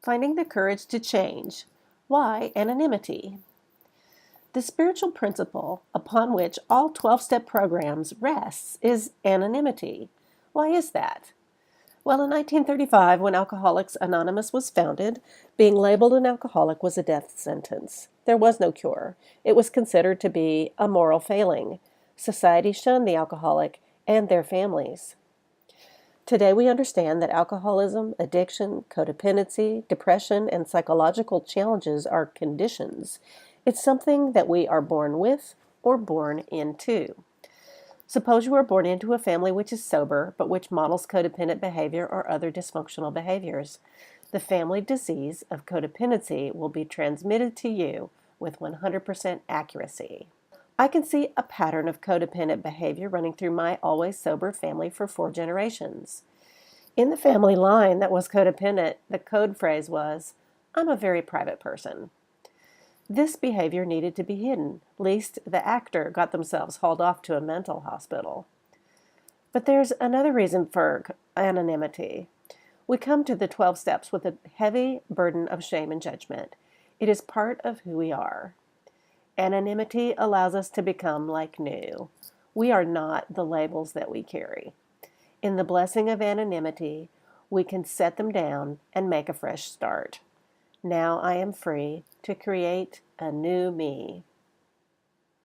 Finding the courage to change. Why anonymity? The spiritual principle upon which all 12-step programs rests is anonymity. Why is that? Well, in 1935, when Alcoholics Anonymous was founded, being labeled an alcoholic was a death sentence. There was no cure. It was considered to be a moral failing. Society shunned the alcoholic and their families. Today, we understand that alcoholism, addiction, codependency, depression, and psychological challenges are conditions. It's something that we are born with or born into. Suppose you are born into a family which is sober, but which models codependent behavior or other dysfunctional behaviors. The family disease of codependency will be transmitted to you with 100% accuracy. I can see a pattern of codependent behavior running through my always sober family for 4 generations. In the family line that was codependent, the code phrase was, "I'm a very private person." This behavior needed to be hidden, lest the actor got themselves hauled off to a mental hospital. But there's another reason for anonymity. We come to the 12 steps with a heavy burden of shame and judgment. It is part of who we are. Anonymity allows us to become like new. We are not the labels that we carry. In the blessing of anonymity, we can set them down and make a fresh start. Now I am free to create a new me.